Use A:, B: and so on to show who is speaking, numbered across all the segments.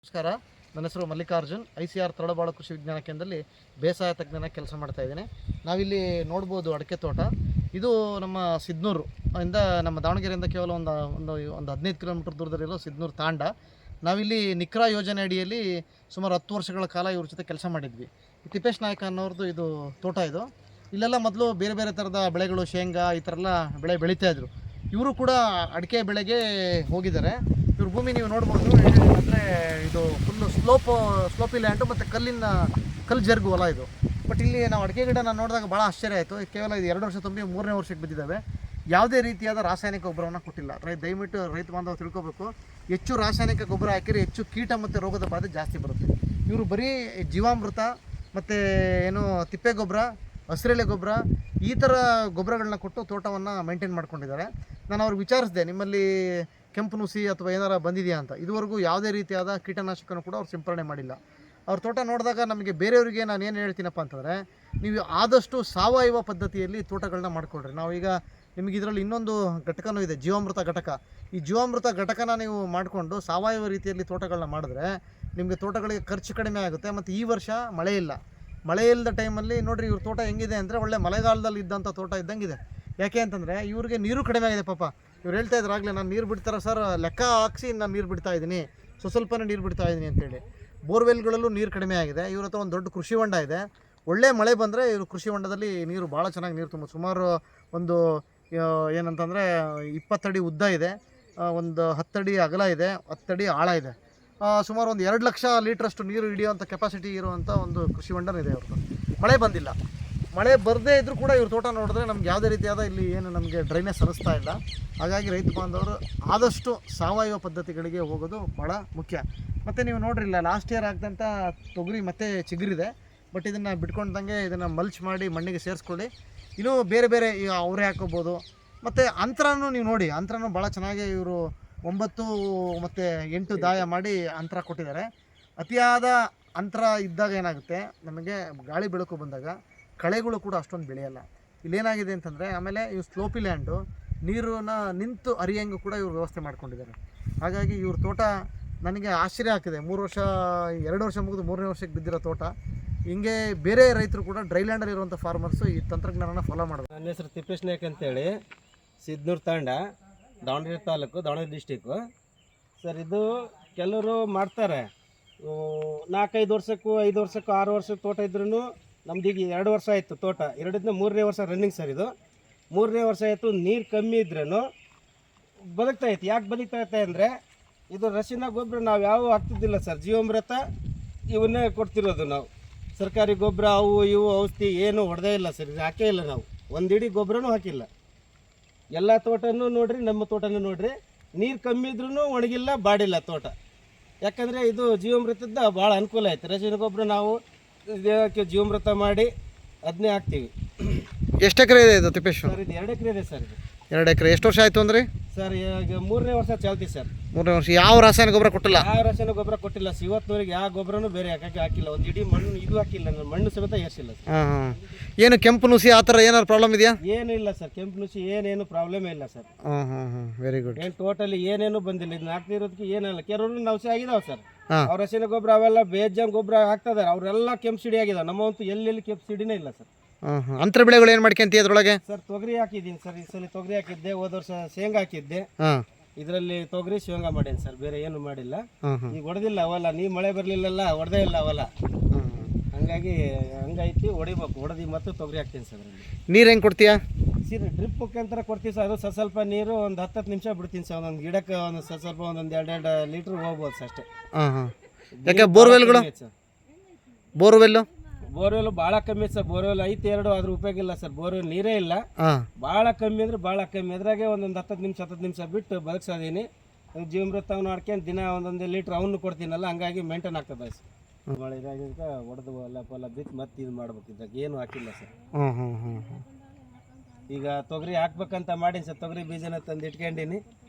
A: ನಮಸ್ಕಾರ, ನನ್ನ ಹೆಸರು ಮಲ್ಲಿಕಾರ್ಜುನ್. ICR ತರಳಬಾಳು ಕೃಷಿ ವಿಜ್ಞಾನ ಕೇಂದ್ರದಲ್ಲಿ ಬೇಸಾಯ ತಜ್ಞನ ಕೆಲಸ ಮಾಡ್ತಾ ಇದ್ದೇನೆ. ನಾವಿಲ್ಲಿ ನೋಡ್ಬೋದು ಅಡಿಕೆ ತೋಟ. ಇದು ನಮ್ಮ ಸಿದ್ನೂರು ಇಂದ, ನಮ್ಮ ದಾವಣಗೆರೆಯಿಂದ ಕೇವಲ ಒಂದು 15 ಕಿಲೋಮೀಟರ್ ದೂರದಲ್ಲಿರೋ ಸಿದ್ನೂರು ತಾಂಡ. ನಾವಿಲ್ಲಿ ನಿಕ್ರಾ ಯೋಜನೆ ಅಡಿಯಲ್ಲಿ ಸುಮಾರು 10 ವರ್ಷಗಳ ಕಾಲ ಇವ್ರ ಜೊತೆ ಕೆಲಸ ಮಾಡಿದ್ವಿ. ತಿಪ್ಪೇಶ್ ನಾಯಕ ಅನ್ನೋರ್ದು ಇದು ತೋಟ. ಇದು ಇಲ್ಲೆಲ್ಲ ಮೊದಲು ಬೇರೆ ಬೇರೆ ಥರದ ಬೆಳೆಗಳು, ಶೇಂಗಾ ಈ ಥರ ಎಲ್ಲ ಬೆಳೆ ಬೆಳೀತಾಯಿದ್ರು. ಇವರು ಕೂಡ ಅಡಿಕೆ ಬೆಳೆಗೆ ಹೋಗಿದ್ದಾರೆ. ಇವ್ರ ಭೂಮಿ ನೀವು ನೋಡ್ಬೋದು. ಅಂದರೆ ಇದು ಫುಲ್ಲು ಸ್ಲೋಪಿ ಲ್ಯಾಂಡು ಮತ್ತು ಕಲ್ಲು ಜರ್ಗು ಹೊಲ ಇದು. ಬಟ್ ಇಲ್ಲಿ ನಾವು ಅಡಿಕೆ ಗಿಡ ನಾನು ನೋಡಿದಾಗ ಭಾಳ ಆಶ್ಚರ್ಯ ಆಯಿತು. ಕೇವಲ ಇದು 2 ವರ್ಷ ತುಂಬಿ 3ನೇ ವರ್ಷಕ್ಕೆ ಬಿದ್ದಿದ್ದಾವೆ. ಯಾವುದೇ ರೀತಿಯಾದ ರಾಸಾಯನಿಕ ಗೊಬ್ಬರವನ್ನು ಕೊಟ್ಟಿಲ್ಲ. ದಯವಿಟ್ಟು ರೈತ ಬಾಂಧವರು ತಿಳ್ಕೊಬೇಕು, ಹೆಚ್ಚು ರಾಸಾಯನಿಕ ಗೊಬ್ಬರ ಹಾಕಿದರೆ ಹೆಚ್ಚು ಕೀಟ ಮತ್ತು ರೋಗದ ಬಾಧೆ ಜಾಸ್ತಿ ಬರುತ್ತೆ. ಇವರು ಬರೀ ಜೀವಾಮೃತ ಮತ್ತು ಏನು ತಿಪ್ಪೆ ಗೊಬ್ಬರ, ಹಸಿರೆಲೆ ಗೊಬ್ಬರ, ಈ ಥರ ಗೊಬ್ಬರಗಳನ್ನ ಕೊಟ್ಟು ತೋಟವನ್ನು ಮೇಂಟೈನ್ ಮಾಡ್ಕೊಂಡಿದ್ದಾರೆ. ನಾನು ಅವ್ರಿಗೆ ವಿಚಾರಿಸಿದೆ, ನಿಮ್ಮಲ್ಲಿ ಕೆಂಪು ನುಸಿ ಅಥವಾ ಏನಾರ ಬಂದಿದೆಯಾ ಅಂತ. ಇದುವರೆಗೂ ಯಾವುದೇ ರೀತಿಯಾದ ಕೀಟನಾಶಕನೂ ಕೂಡ ಅವ್ರು ಸಿಂಪರಣೆ ಮಾಡಿಲ್ಲ. ಅವ್ರ ತೋಟ ನೋಡಿದಾಗ ನಮಗೆ ಬೇರೆಯವರಿಗೆ ನಾನು ಏನು ಹೇಳ್ತೀನಪ್ಪ ಅಂತಂದರೆ, ನೀವು ಆದಷ್ಟು ಸಾವಯವ ಪದ್ಧತಿಯಲ್ಲಿ ತೋಟಗಳನ್ನ ಮಾಡಿಕೊಡ್ರಿ. ನಾವೀಗ ನಿಮಗೆ ಇದರಲ್ಲಿ ಇನ್ನೊಂದು ಘಟಕನೂ ಇದೆ, ಜೀವಾಮೃತ ಘಟಕ. ಈ ಜೀವಾಮೃತ ಘಟಕನ ನೀವು ಮಾಡಿಕೊಂಡು ಸಾವಯವ ರೀತಿಯಲ್ಲಿ ತೋಟಗಳನ್ನ ಮಾಡಿದ್ರೆ ನಿಮಗೆ ತೋಟಗಳಿಗೆ ಖರ್ಚು ಕಡಿಮೆ ಆಗುತ್ತೆ. ಮತ್ತು ಈ ವರ್ಷ ಮಳೆ ಇಲ್ಲದ ಟೈಮಲ್ಲಿ ನೋಡಿರಿ ಇವ್ರ ತೋಟ ಹೆಂಗಿದೆ ಅಂದರೆ, ಒಳ್ಳೆ ಮಳೆಗಾಲದಲ್ಲಿ ಇದ್ದಂಥ ತೋಟ ಇದ್ದಂಗಿದೆ. ಯಾಕೆ ಅಂತಂದರೆ ಇವ್ರಿಗೆ ನೀರು ಕಡಿಮೆ ಆಗಿದೆ ಪಾಪ. ಇವ್ರು ಹೇಳ್ತಾ ಇದ್ರಾಗಲೇ, ನಾನು ನೀರು ಬಿಡ್ತಾರೆ ಸರ್, ಲೆಕ್ಕ ಹಾಕ್ಸಿ ನಾನು ನೀರು ಬಿಡ್ತಾ ಇದ್ದೀನಿ, ಸ್ವಲ್ಪನೇ ನೀರು ಬಿಡ್ತಾ ಇದ್ದೀನಿ ಅಂತೇಳಿ. ಬೋರ್ವೆಲ್ಗಳಲ್ಲೂ ನೀರು ಕಡಿಮೆ ಆಗಿದೆ. ಇವ್ರ ಹತ್ರ ಒಂದು ದೊಡ್ಡ ಕೃಷಿ ಹೊಂಡ ಇದೆ. ಒಳ್ಳೆ ಮಳೆ ಬಂದರೆ ಇವರು ಕೃಷಿ ಹೊಂಡದಲ್ಲಿ ನೀರು ಭಾಳ ಚೆನ್ನಾಗಿ ನೀರು ತುಂಬ, ಸುಮಾರು ಒಂದು ಏನಂತಂದರೆ 20 ಅಡಿ ಉದ್ದ ಇದೆ, ಒಂದು 10 ಅಡಿ ಅಗಲ ಇದೆ, 10 ಅಡಿ ಆಳ ಇದೆ. ಸುಮಾರು ಒಂದು 2 ಲಕ್ಷ ಲೀಟ್ರಷ್ಟು ನೀರು ಹಿಡಿಯುವಂಥ ಕೆಪಾಸಿಟಿ ಇರುವಂಥ ಒಂದು ಕೃಷಿ ಹೊಂಡನಿದೆ ಅವ್ರದ್ದು. ಮಳೆ ಬಂದಿಲ್ಲ. ಮಳೆ ಬರದೇ ಇದ್ದರೂ ಕೂಡ ಇವ್ರ ತೋಟ ನೋಡಿದ್ರೆ ನಮ್ಗೆ ಯಾವುದೇ ರೀತಿಯಾದ ಇಲ್ಲಿ ಏನು ನಮಗೆ ಡ್ರೈನೇಜ್ ಅನಿಸ್ತಾ ಇಲ್ಲ. ಹಾಗಾಗಿ ರೈತ ಬಾಂಧವರು ಆದಷ್ಟು ಸಾವಯವ ಪದ್ಧತಿಗಳಿಗೆ ಹೋಗೋದು ಭಾಳ ಮುಖ್ಯ. ಮತ್ತು ನೀವು ನೋಡ್ರಿಲ್ಲ, ಲಾಸ್ಟ್ ಇಯರ್ ಆಗಿದಂಥ ತೊಗರಿ ಮತ್ತೆ ಚಿಗುರಿದೆ. ಬಟ್ ಇದನ್ನು ಬಿಟ್ಕೊಂಡಂಗೆ ಇದನ್ನು ಮಲ್ಚ್ ಮಾಡಿ ಮಣ್ಣಿಗೆ ಸೇರಿಸ್ಕೊಳ್ಳಿ. ಇನ್ನೂ ಬೇರೆ ಬೇರೆ ಈಗ ಅವರೇ ಹಾಕೋಬೋದು. ಮತ್ತು ಅಂತರನೂ ನೀವು ನೋಡಿ, ಅಂತರನೂ ಭಾಳ ಚೆನ್ನಾಗಿ ಇವರು 9 ಮತ್ತು 8 ದಾಯ ಮಾಡಿ ಅಂತರ ಕೊಟ್ಟಿದ್ದಾರೆ. ಅತಿಯಾದ ಅಂತರ ಇದ್ದಾಗ ಏನಾಗುತ್ತೆ, ನಮಗೆ ಗಾಳಿ ಬೆಳಕು ಬಂದಾಗ ಕಳೆಗಳು ಕೂಡ ಅಷ್ಟೊಂದು ಬೆಳೆಯಲ್ಲ. ಇಲ್ಲೇನಾಗಿದೆ ಅಂತಂದರೆ, ಆಮೇಲೆ ಇವು ಸ್ಲೋಪಿ ಲ್ಯಾಂಡು, ನೀರನ್ನ ನಿಂತು ಹರಿಯಂಗೂ ಕೂಡ ಇವರು ವ್ಯವಸ್ಥೆ ಮಾಡ್ಕೊಂಡಿದ್ದಾರೆ. ಹಾಗಾಗಿ ಇವ್ರ ತೋಟ ನನಗೆ ಆಶ್ಚರ್ಯ ಆಗ್ತಿದೆ. 2 ವರ್ಷ ಮುಗಿದು 3ನೇ ವರ್ಷಕ್ಕೆ ಬಿದ್ದಿರೋ ತೋಟ. ಹಿಂಗೆ ಬೇರೆ ರೈತರು ಕೂಡ ಡ್ರೈಲ್ಯಾಂಡಲ್ಲಿ ಇರುವಂಥ ಫಾರ್ಮರ್ಸು ಈ ತಂತ್ರಜ್ಞಾನನ ಫಾಲೋ ಮಾಡೋದು.
B: ನನ್ನ ಹೆಸರು ತಿಪ್ಪೇಶ್ ನಾಯಕ್ ಅಂತೇಳಿ, ಸಿದ್ನೂರು ತಾಂಡ, ದಾವಣಗೆರೆ ತಾಲೂಕು, ದಾವಣಗೆರೆ ಡಿಸ್ಟಿಕ್ಕು. ಸರ್, ಇದು ಕೆಲವರು ಮಾಡ್ತಾರೆ 4-5 ವರ್ಷಕ್ಕೂ 5 ವರ್ಷಕ್ಕೂ 6 ವರ್ಷಕ್ಕೆ ತೋಟ ಇದ್ರೂ. ನಮ್ದು ಈಗ 2 ವರ್ಷ ಆಯಿತು ತೋಟ, 2ರಿಂದ 3ನೇ ವರ್ಷ ರನ್ನಿಂಗ್ ಸರ್. ಇದು 3ನೇ ವರ್ಷ ಆಯಿತು. ನೀರು ಕಮ್ಮಿ ಇದ್ರೂ ಬದುಕ್ತಾ ಇತ್ತು. ಯಾಕೆ ಬದುಕ್ತಾ ಇತ್ತೆ ಅಂದರೆ, ಇದು ರಸಿನ ಗೊಬ್ಬರ ನಾವು ಯಾವ ಹಾಕ್ತಿದ್ದಿಲ್ಲ ಸರ್. ಜೀವಾಮೃತ ಇವನ್ನೇ ಕೊಡ್ತಿರೋದು ನಾವು. ಸರ್ಕಾರಿ ಗೊಬ್ಬರ ಅವು ಇವು ಔಷಧಿ ಏನು ಹೊಡೆದೇ ಇಲ್ಲ ಸರ್. ಇದು ಹಾಕೇ ಇಲ್ಲ ನಾವು, ಒಂದು ಇಡೀ ಗೊಬ್ಬರನೂ ಹಾಕಿಲ್ಲ. ಎಲ್ಲ ತೋಟನೂ ನೋಡಿರಿ, ನಮ್ಮ ತೋಟನೂ ನೋಡಿರಿ, ನೀರು ಕಮ್ಮಿ ಇದ್ರೂ ಒಣಗಿಲ್ಲ, ಬಾಡಿಲ್ಲ ತೋಟ. ಯಾಕಂದರೆ ಇದು ಜೀವಾಮೃತದ ಭಾಳ ಅನುಕೂಲ ಆಯ್ತು. ರಸಿನ ಗೊಬ್ಬರ ನಾವು ದೇಹಕ್ಕೆ ಜೀವಾಮೃತ ಮಾಡಿ ಅದನ್ನೇ ಹಾಕ್ತೀವಿ.
A: ಎಷ್ಟು ಎಕರೆ ಇದೆ ಇದು ತಿಪ್ಪೇಶ್?
B: ಸರ್, ಇದು 2 ಎಕರೆ ಇದೆ ಸರ್. ಇದು
A: 2 ಎಕರೆ. ಎಷ್ಟು ವರ್ಷ ಆಯಿತು ಅಂದರೆ?
B: ಸರ್, ಈಗ 3ನೇ ವರ್ಷ ಚಾಲ್ತಿ ಸರ್.
A: 3ನೇ ವರ್ಷ. ಯಾವ ರಾಸಾಯನಿಕ ಗೊಬ್ಬರ ಕೊಟ್ಟಿಲ್ಲ?
B: ಯಾವ ರಾಸಾಯನಿಕ ಗೊಬ್ಬರ ಕೊಟ್ಟಿಲ್ಲ. ಇವತ್ತಿನವರೆಗೆ ಯಾವ ಗೊಬ್ಬರನೂ ಬೇರೆ ಹಾಕಿಲ್ಲ. ಒಂದು ಇಡೀ ಮಣ್ಣು ಇದು ಹಾಕಿಲ್ಲ, ನಾನು ಮಣ್ಣು ಸಮೇತ ಏರ್ಸಿಲ್ಲ ಸರ್.
A: ಹಾಂ. ಏನು ಕೆಂಪು ನುಸಿ ಆ ಥರ ಏನಾದ್ರು ಪ್ರಾಬ್ಲಮ್ ಇದೆಯಾ?
B: ಏನೂ ಇಲ್ಲ ಸರ್, ಕೆಂಪು ನುಸಿ ಏನೇನು ಪ್ರಾಬ್ಲಮೇ ಇಲ್ಲ ಸರ್.
A: Very good.
B: ಏನು ಟೋಟಲಿ ಏನೇನು ಬಂದಿಲ್ಲ. ಇದನ್ನ ಹಾಕ್ತಿರೋದಕ್ಕೆ ಏನಿಲ್ಲ. ಕೆಲವರು ನವಸೆ ಆಗಿದಾವೆ ಸರ್. ಅವ್ರ ರಾಸಾಯನಿಕ ಗೊಬ್ಬರ ಅವೆಲ್ಲ ಬೇಜಾನ್ ಗೊಬ್ಬರ ಹಾಕ್ತಿದ್ದಾರೆ. ಅವರೆಲ್ಲ ಕೆಂಪು ಸಿಡಿ ಆಗಿದಾವೆ. ನಮ್ಮಂತೂ ಎಲ್ಲೆಲ್ಲಿ ಕೆಂಪು ಸಿಡಿನೇ ಇಲ್ಲ ಸರ್.
A: ಅಂತರ ಬೆಳೆಗಳು ಏನು ಮಾಡ್ಕೊಂತೀವಿ ಅದ್ರೊಳಗೆ?
B: ಸರ್, ತೊಗರಿ ಹಾಕಿದ್ದೀನಿ ಸರ್. ಈ ಸಲ ತೊಗರಿ ಹಾಕಿದ್ದೆ, ಹೋದ ವರ್ಷ ಶೇಂಗಾ ಹಾಕಿದ್ದೆ. ಇದರಲ್ಲಿ ತೊಗರಿ ಶೇಂಗಾ ಮಾಡೇನಿ ಸರ್, ಬೇರೆ ಏನು ಮಾಡಿಲ್ಲ. ಈಗ ಹೊಡೆದಿಲ್ಲ ಅವಲ್ಲ, ನೀ ಮಳೆ ಬರಲಿಲ್ಲಲ್ಲ, ಹೊಡೆದೇ ಇಲ್ಲ ಅವಲ್ಲ. ಹಂಗೈತಿ, ಹೊಡಿಬೇಕು. ಹೊಡೆದು ಮತ್ತು ತೊಗರಿ ಹಾಕ್ತೀನಿ ಸರ್.
A: ನೀರು ಹೆಂಗೆ ಕೊಡ್ತೀಯಾ?
B: ಸೀರೆ ಡ್ರಿಪ್ ಮುಖಾಂತರ ಕೊಡ್ತೀವಿ ಸರ್. ಅದು ಸ್ವಲ್ಪ ನೀರು ಒಂದು 10 ನಿಮಿಷ ಬಿಡ್ತೀನಿ ಸರ್. ಒಂದೊಂದು ಗಿಡಕ್ಕೆ ಒಂದು ಸ್ವಲ್ಪ ಒಂದೊಂದು 2 ಲೀಟ್ರ್ ಹೋಗ್ಬೋದು ಸರ್ ಅಷ್ಟೇ.
A: ಯಾಕೆ ಬೋರ್ವೆಲ್ಗಳು?
B: ಬೋರ್ವೆಲ್ ಭಾಳ ಕಮ್ಮಿ ಸರ್. ಬೋರ್ವೆಲ್ ಐತೆ 2, ಅದ್ರ ಉಪಯೋಗ ಇಲ್ಲ ಸರ್. ಬೋರ್ವೆಲ್ ನೀರೇ ಇಲ್ಲ. ಭಾಳ ಕಮ್ಮಿ ಅಂದ್ರೆ ಭಾಳ ಕಮ್ಮಿ. ಅದ್ರಾಗೆ ಒಂದೊಂದು 10 ನಿಮಿಷ ಬಿಟ್ಟು ಬದುಕ್ಸೋದೀನಿ. ಜೀವಾಮೃತ ಅವ್ನು ಹಾಡ್ಕೊಂಡು ದಿನ 1 ಲೀಟ್ರ್ ಅವನು ಕೊಡ್ತೀನಲ್ಲ, ಹಂಗಾಗಿ ಮೇಂಟೈನ್ ಆಗ್ತದೆ ಸರ್. ಮಳೆ ಇದಾಗಿದ್ದ ಹೊಡೆದು ಎಲ್ಲ ಬಿತ್ತು ಮತ್ತೆ ಇದು ಮಾಡ್ಬೇಕು. ಇದ್ರಾಗ ಏನು ಹಾಕಿಲ್ಲ ಸರ್. ಈಗ ತೊಗರಿ ಹಾಕ್ಬೇಕಂತ ಮಾಡೀನಿ ಸರ್. ತೊಗರಿ ಬೀಜನ ತಂದು ಇಟ್ಕೊಂಡಿನಿ.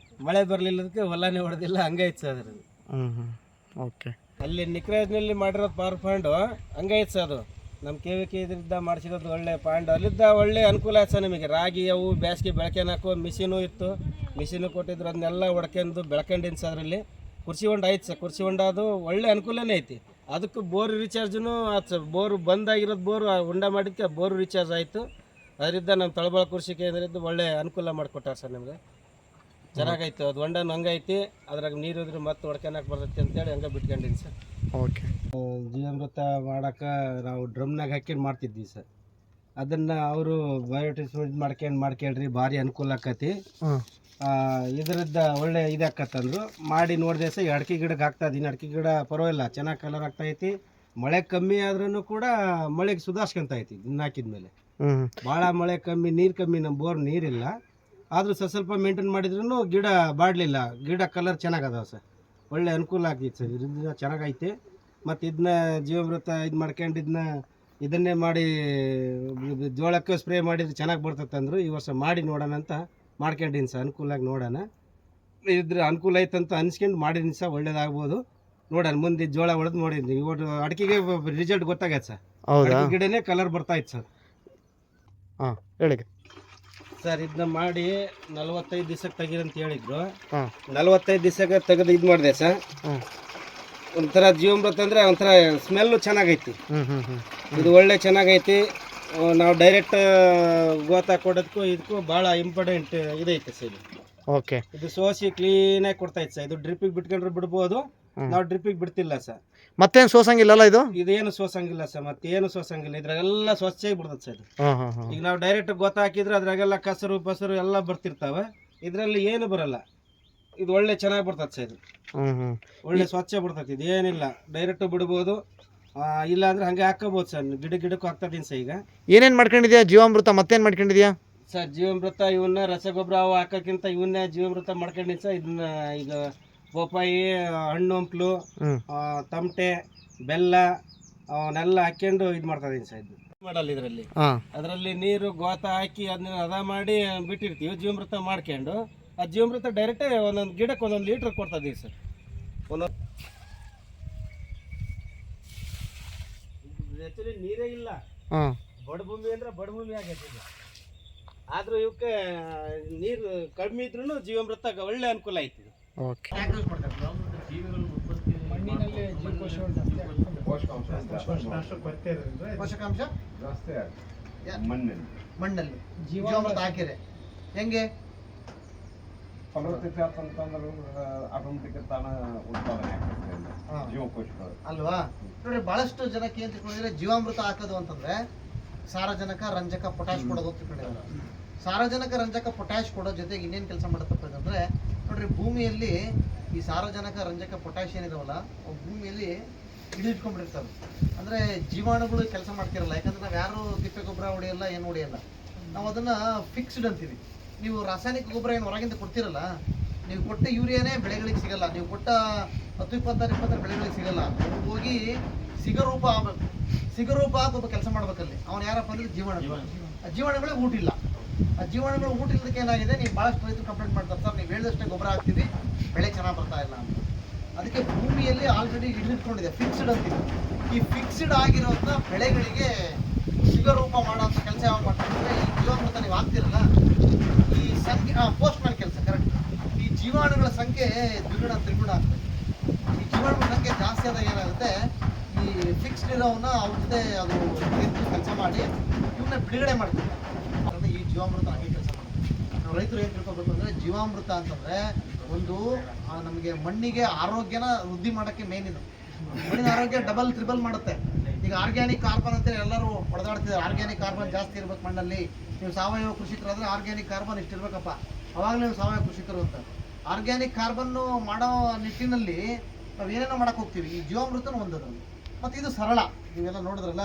B: ಮಳೆ ಬರಲಿಲ್ಲದಕ್ಕೆ ಹೊಲನೇ ಹೊಡೆದಿಲ್ಲ, ಹಂಗೈತೆ ಸರ್ ಅದ್ರಲ್ಲಿ.
A: ಓಕೆ.
B: ಅಲ್ಲಿ ನಿಕ್ರಾಜ್ನಲ್ಲಿ ಮಾಡಿರೋದು ಪವರ್ ಪಾಯಿಂಡು ಹಂಗೈತೆ ಸರ್. ಅದು ನಮ್ಮ KVK ಇದರಿಂದ ಮಾಡಿಸಿರೋದು ಒಳ್ಳೆ ಪಾಯಿಂಟ್. ಅಲ್ಲಿದ್ದ ಒಳ್ಳೆ ಅನುಕೂಲ ಆಯ್ತು ಸರ್ ನಮಗೆ. ರಾಗಿ ಅವು ಬೇಸಿಗೆ ಬೆಳ್ಕೊಂಡು ಹಾಕೋ ಮಿಷಿನು ಇತ್ತು. ಮಿಷಿನು ಕೊಟ್ಟಿದ್ರು, ಅದನ್ನೆಲ್ಲ ಹೊಡ್ಕೊಂಡು ಬೆಳ್ಕೊಂಡಿನಿ ಸರ್. ಅದರಲ್ಲಿ ಕೃಷಿ ಹೊಂಡ ಐತೆ ಸರ್. ಕೃಷಿ ಹೊಂಡ ಅದು ಒಳ್ಳೆ ಅನುಕೂಲನೇ ಐತಿ. ಅದಕ್ಕೆ ಬೋರ್ ರೀಚಾರ್ಜೂ ಆಯ್ತು ಸರ್. ಬೋರ್ ಬಂದಾಗಿರೋದು ಬೋರ್ ಹೊಂಡ ಮಾಡಿದ್ದಕ್ಕೆ ಬೋರ್ ರೀಚಾರ್ಜ್ ಆಯಿತು. ಅದರಿಂದ ನಮ್ಮ ತಳಬಾಳ ಕೃಷಿ ಕೇಂದ್ರದ್ದು ಒಳ್ಳೆ ಅನುಕೂಲ ಮಾಡಿಕೊಟ್ಟಾರೆ ಸರ್ ನಮಗೆ. ಚೆನ್ನಾಗೈತೆ ಅದು ಹೊಂಡನೂ ಹಂಗೈತಿ. ಅದ್ರಾಗ ನೀರು ಇದ್ರೆ ಮತ್ತೆ ಹೊಡ್ಕೊಳಕ್ಕೆ ಬರ್ತೈತಿ ಅಂತೇಳಿ ಹಂಗೆ ಬಿಟ್ಕೊಂಡಿನಿ ಸರ್.
A: ಓಕೆ.
B: ಜೀವಾಮೃತ ಮಾಡೋಕೆ ನಾವು ಡ್ರಮ್ನಾಗ ಹಾಕ್ಯಂಡು ಮಾಡ್ತಿದ್ವಿ ಸರ್. ಅದನ್ನು ಅವರು ಬಯೋಟಿಸ್ಮೆಂಟ್ ಮಾಡ್ಕೇಳ್ರಿ ಭಾರಿ ಅನುಕೂಲ ಆಕತಿ. ಇದರದ್ದು ಒಳ್ಳೆ ಇದಾಕತ್ತಂದ್ರು ಮಾಡಿ ನೋಡಿದೆ ಸರ್. ಅಡಿಕೆ ಗಿಡಕ್ಕೆ ಹಾಕ್ತಾ ಇದ್ದೀನಿ. ಅಡಿಕೆ ಗಿಡ ಪರವಾಗಿಲ್ಲ, ಚೆನ್ನಾಗಿ ಕಲರ್ ಆಗ್ತಾಯಿತಿ. ಮಳೆ ಕಮ್ಮಿ ಆದ್ರೂ ಕೂಡ ಮಳೆಗೆ ಸುಧಾರಿಸ್ಕೊಂತ ಐತಿ ಇದನ್ನ ಹಾಕಿದ್ಮೇಲೆ. ಭಾಳ ಮಳೆ ಕಮ್ಮಿ, ನೀರು ಕಮ್ಮಿ, ನಮ್ಮ ಬೋರ್ ನೀರಿಲ್ಲ. ಆದರೂ ಸ್ವಲ್ಪ ಮೇಂಟೈನ್ ಮಾಡಿದ್ರೂ ಗಿಡ ಬಾಡಲಿಲ್ಲ. ಗಿಡ ಕಲರ್ ಚೆನ್ನಾಗದಾವ ಸರ್. ಒಳ್ಳೆ ಅನುಕೂಲ ಆಗ್ತೈತೆ ಸರ್. ಇದರಿಂದ ಚೆನ್ನಾಗೈತೆ. ಮತ್ತು ಇದನ್ನ ಜೀವಾಮೃತ ಇದು ಮಾಡ್ಕೊಂಡು ಇದನ್ನೇ ಮಾಡಿ ಜೋಳಕ್ಕೆ ಸ್ಪ್ರೇ ಮಾಡಿದ್ರೆ ಚೆನ್ನಾಗಿ ಬರ್ತೈತೆ ಅಂದರು. ಈ ವರ್ಷ ಮಾಡಿ ನೋಡೋಣ ಅಂತ ಮಾಡ್ಕೊಂಡಿನಿ ಸರ್. ಅನುಕೂಲಾಗಿ ನೋಡೋಣ. ಇದ್ರ ಅನುಕೂಲ ಐತಂತ ಅನ್ಸ್ಕೊಂಡು ಮಾಡಿದ್ದೀನಿ ಸರ್. ಒಳ್ಳೇದಾಗ್ಬೋದು ನೋಡೋಣ. ಮುಂದೆ ಜೋಳ ಹೊಡೆದು ನೋಡಿದ್ವಿ. ಇವತ್ತು ಅಡಿಕೆಗೆ ರಿಸಲ್ಟ್ ಗೊತ್ತಾಗೈತೆ ಸರ್.
A: ಹೌದಾ?
B: ಗಿಡನೇ ಕಲರ್ ಬರ್ತಾಯಿತ್ತು ಸರ್.
A: ಹಾಂ ಹೇಳಿ
B: ಸರ್. ಇದನ್ನ ಮಾಡಿ 45 ದಿವಸಕ್ಕೆ ತೆಗೀರಂತ ಹೇಳಿದ್ರು.
A: ಹಾಂ.
B: 45 ದಿವಸಕ್ಕೆ ತೆಗೆದು ಇದು ಮಾಡಿದೆ ಸರ್. ಒಂಥರ ಜೀವಾಮೃತ ಅಂದರೆ ಒಂಥರ ಸ್ಮೆಲ್ಲು ಚೆನ್ನಾಗೈತಿ. ಇದು ಒಳ್ಳೆ ಚೆನ್ನಾಗೈತಿ. ನಾವು ಡೈರೆಕ್ಟ್ ಗೋತಾ ಕೊಡೋದಕ್ಕೂ ಇದಕ್ಕೂ ಭಾಳ ಇಂಪಾರ್ಟೆಂಟ್ ಇದೈತೆ ಸರ್ ಇದು.
A: ಓಕೆ.
B: ಇದು ಸೋಸಿ ಕ್ಲೀನಾಗಿ ಕೊಡ್ತೈತೆ ಸರ್. ಇದು ಡ್ರಿಪ್ಪಿಗೆ ಬಿಟ್ಕೊಂಡ್ರೆ ಬಿಡ್ಬೋದು. ನಾವು ಡ್ರಿಪ್ಪಿಗೆ ಬಿಡ್ತಿಲ್ಲ ಸರ್.
A: ಮತ್ತೇನು ಸೋಸಂಗಿಲ್ಲಲ್ಲ ಇದು?
B: ಇದೇನು ಸೋಸಂಗಿಲ್ಲ ಸರ್. ಮತ್ತೇನು ಸೋಸಂಗಿಲ್ಲ. ಇದ್ರಾಗೆಲ್ಲ ಸ್ವಚ್ಛಾಗಿ ಬಿಡ್ತದೆ ಸರ್ ಇದು. ಈಗ ನಾವು ಡೈರೆಕ್ಟ್ ಗೋತಾ ಹಾಕಿದ್ರೆ ಅದ್ರಾಗೆಲ್ಲ ಕಸರು ಪಸರು ಎಲ್ಲ ಬರ್ತಿರ್ತಾವೆ. ಇದರಲ್ಲಿ ಏನು ಬರಲ್ಲ. ಇದು ಒಳ್ಳೆ ಚೆನ್ನಾಗಿ ಬರ್ತದೆ ಸರ್. ಇದು ಒಳ್ಳೆ ಸ್ವಚ್ಛ ಬರ್ತೈತಿ. ಇದು ಏನಿಲ್ಲ, ಡೈರೆಕ್ಟ್ ಬಿಡ್ಬೋದು. ಇಲ್ಲ ಅಂದ್ರೆ ಹಂಗೆ ಹಾಕೋಬೋದು ಸರ್. ಗಿಡಕ್ಕೂ ಹಾಕ್ತಾದೀನಿ ಸರ್. ಈಗ ಏನೇನು ಮಾಡ್ಕೊಂಡಿದ್ಯಾ ಜೀವಾಮೃತ? ಮತ್ತೇನು ಮಾಡ್ಕೊಂಡಿದ್ಯಾ ಸರ್? ಜೀವಾಮೃತ ಇವನ್ನ ರಸಗೊಬ್ಬರ ಅವು ಹಾಕೋಕ್ಕಿಂತ ಇವನ್ನೇ ಜೀವಾಮೃತ ಮಾಡ್ಕೊಂಡಿನಿ ಸರ್. ಇದನ್ನ ಈಗ ಬೋಪಾಯಿ, ಹಣ್ಣು ಹಂಪ್ಲು, ತಮಟೆ, ಬೆಲ್ಲ ಅವನ್ನೆಲ್ಲ ಹಾಕ್ಕೊಂಡು ಇದು ಮಾಡ್ತಾಯಿದ್ದೀನಿ ಸರ್. ಇದು ಮಾಡಲ್ಲ ಇದರಲ್ಲಿ. ಅದರಲ್ಲಿ ನೀರು ಗೋತ ಹಾಕಿ ಅದನ್ನ ಹದ ಮಾಡಿ ಬಿಟ್ಟಿರ್ತೀವಿ. ಜೀವಾಮೃತ ಮಾಡ್ಕೊಂಡು ಆ ಜೀವಾಮೃತ ಡೈರೆಕ್ಟೇ ಒಂದೊಂದು ಗಿಡಕ್ಕೆ 1 ಲೀಟ್ರ್ ಕೊಡ್ತಾ ಇದೀವಿ ಸರ್. ಆ್ಯಕ್ಚುಲಿ ನೀರೇ ಇಲ್ಲ. ಬಡಭೂಮಿ ಅಂದ್ರೆ ಬಡಭೂಮಿ ಆಗೈತೆ ಇದು. ಆದರೂ ಇವಕ್ಕೆ ನೀರು ಕಡಿಮೆ ಇದ್ರೂ ಜೀವಾಮೃತ ಒಳ್ಳೆ ಅನುಕೂಲ ಐತಿ.
A: ಓಕೆ. ಪೋಷಕಾಂಶ ಮಣ್ಣಲ್ಲಿ ಜೀವಾಮೃತ ಹಾಕಿದ್ರೆ ಹೆಂಗೆ
C: ಫಲವತ್ತತೆ ಅಂತಂದ್ರೆ ಆಟೋಮೆಟಿಕ್ ತಾನ ಉತ್ಪಾದನೆ ಜೀವಕೋಶಗಳು
A: ಅಲ್ವಾ? ನೋಡಿ, ಬಹಳಷ್ಟು ಜನಕ್ಕೆ ಏನ್ ತಿಳ್ಕೊಂಡಿದ್ರೆ ಜೀವಾಮೃತ ಹಾಕೋದು ಅಂತಂದ್ರೆ ಸಾರಜನಕ, ರಂಜಕ, ಪೊಟ್ಯಾಶ್ ಕೊಡೋದು ಅಂತ ತಿಳ್ಕೊಂಡಿದ್ದಾರೆ. ಸಾರಜನಕ, ರಂಜಕ, ಪೊಟ್ಯಾಶ್ ಕೊಡೋ ಜೊತೆಗೆ ಇನ್ನೇನು ಕೆಲಸ ಮಾಡುತ್ತಪ್ಪ ಅಂತಂದ್ರೆ, ನೋಡ್ರಿ, ಭೂಮಿಯಲ್ಲಿ ಈ ಸಾರಜನಕ, ರಂಜಕ, ಪೊಟ್ಯಾಶ್ ಏನಿದಾವಲ್ಲ ಭೂಮಿಯಲ್ಲಿ ಹಿಡಿದಿಟ್ಕೊಂಡ್ಬಿಟ್ಟಿರ್ತಾವೆ. ಅಂದ್ರೆ ಜೀವಾಣುಗಳು ಕೆಲಸ ಮಾಡ್ತಿರಲ್ಲ. ಯಾಕಂದ್ರೆ ನಾವು ಯಾರು ತಿಪ್ಪೆ ಗೊಬ್ಬರ ಹೊಡೆಯಲ್ಲ, ಏನು ಹೊಡೆಯಲ್ಲ. ನಾವು ಅದನ್ನ ಫಿಕ್ಸ್ಡ್ ಅಂತೀವಿ. ನೀವು ರಾಸಾಯನಿಕ ಗೊಬ್ಬರ ಏನು ಹೊರಗಿಂದ ಕೊಡ್ತಿರಲ್ಲ, ನೀವು ಕೊಟ್ಟ ಯೂರಿಯಾನೇ ಬೆಳೆಗಳಿಗೆ ಸಿಗಲ್ಲ. ನೀವು ಕೊಟ್ಟ 10-20 ಬೆಳೆಗಳಿಗೆ ಸಿಗಲ್ಲ. ಹೋಗಿ ಸಿಗರೂಪ ಆಗಬೇಕು. ಸಿಗರೂಪ ಆಗಿ ಒಬ್ಬ ಕೆಲಸ ಮಾಡ್ಬೇಕಲ್ಲಿ. ಅವನು ಯಾರಪ್ಪ ಅಂದ್ರೆ ಜೀವಾಣುಗಳು. ಆ ಜೀವಾಣುಗಳಿಗೆ ಊಟ ಇಲ್ಲ. ಆ ಜೀವಾಣುಗಳು ಊಟ ಇಲ್ಲದಕ್ಕೆ ಏನಾಗಿದೆ, ನೀವು ಭಾಳಷ್ಟು ರೈತರು ಕಂಪ್ಲೇಂಟ್ ಮಾಡ್ತಾರೆ, ಸರ್ ನೀವು ಹೇಳಿದಷ್ಟೇ ಗೊಬ್ಬರ ಹಾಕ್ತೀವಿ, ಬೆಳೆ ಚೆನ್ನಾಗಿ ಬರ್ತಾ ಇಲ್ಲ ಅಂತ. ಅದಕ್ಕೆ ಭೂಮಿಯಲ್ಲಿ ಆಲ್ರೆಡಿ ಹಿಡಿದಿಟ್ಕೊಂಡಿದೆ, ಫಿಕ್ಸ್ಡ್ ಅಂತೀವಿ. ಈ ಫಿಕ್ಸ್ಡ್ ಆಗಿರೋಂಥ ಬೆಳೆಗಳಿಗೆ ಸಿಗರೂಪ ಮಾಡೋಂಥ ಕೆಲಸ ಯಾವಾಗ ಮಾಡ್ತಾರೆ, ಈ ಜೀವಾಮೃತ ನೀವು ಹಾಕ್ತಿರಲ್ಲ, ಈ ಸಂಖ್ಯೆ ಪೋಸ್ಟ್ ಮ್ಯಾನ್ ಕೆಲಸ ಕರೆಕ್ಟ್. ಈ ಜೀವಾಣುಗಳ ಸಂಖ್ಯೆ ದ್ವಿಗುಣ ತ್ರಿಗುಣ ಆಗ್ತದೆ. ಈ ಜೀವಾಣುಗಳ ಸಂಖ್ಯೆ ಜಾಸ್ತಿ ಆದಾಗ ಏನಾಗುತ್ತೆ, ಈ ಫಿಕ್ಸ್ಡ್ ಇರೋವನ್ನ ಅವ್ರ ಜೊತೆ ಅದು ಕೆಲಸ ಮಾಡಿ ಇವನ್ನ ಬಿಡುಗಡೆ ಮಾಡ್ತಾರೆ. ಈ ಜೀವಾಮೃತ ಹಾಗೆ ಕೆಲಸ ಮಾಡ್ತಾರೆ. ನಾವು ರೈತರು ಏನು ತಿಳ್ಕೊಬೇಕು ಅಂದರೆ, ಜೀವಾಮೃತ ಅಂತಂದರೆ ಒಂದು ನಮಗೆ ಮಣ್ಣಿಗೆ ಆರೋಗ್ಯನ ವೃದ್ಧಿ ಮಾಡೋಕ್ಕೆ ಮೇನ್ ಇದು. ಮಣ್ಣಿನ ಆರೋಗ್ಯ ಡಬಲ್ ತ್ರಿಬಲ್ ಮಾಡುತ್ತೆ. ಈಗ ಆರ್ಗ್ಯಾನಿಕ್ ಕಾರ್ಬನ್ ಅಂತೇಳಿ ಎಲ್ಲರೂ ಹೊಡೆದಾಡ್ತಿದ್ದಾರೆ. ಆರ್ಗ್ಯಾನಿಕ್ ಕಾರ್ಬನ್ ಜಾಸ್ತಿ ಇರ್ಬೇಕು ಮಣ್ಣಲ್ಲಿ. ನೀವು ಸಾವಯವ ಕೃಷಿಕರಾದರೆ ಆರ್ಗ್ಯಾನಿಕ್ ಕಾರ್ಬನ್ ಇಷ್ಟಿರ್ಬೇಕಪ್ಪ, ಅವಾಗಲೇ ನೀವು ಸಾವಯವ ಕೃಷಿಕರು ಅಂತ. ಆರ್ಗ್ಯಾನಿಕ್ ಕಾರ್ಬನ್ನು ಮಾಡೋ ನಿಟ್ಟಿನಲ್ಲಿ ನಾವು ಏನೇನೋ ಮಾಡೋಕೆ ಹೋಗ್ತೀವಿ. ಈ ಜೀವಾಮೃತನೂ ಒಂದದ್ರಲ್ಲಿ. ಮತ್ತು ಇದು ಸರಳ, ನೀವೆಲ್ಲ ನೋಡಿದ್ರಲ್ಲ.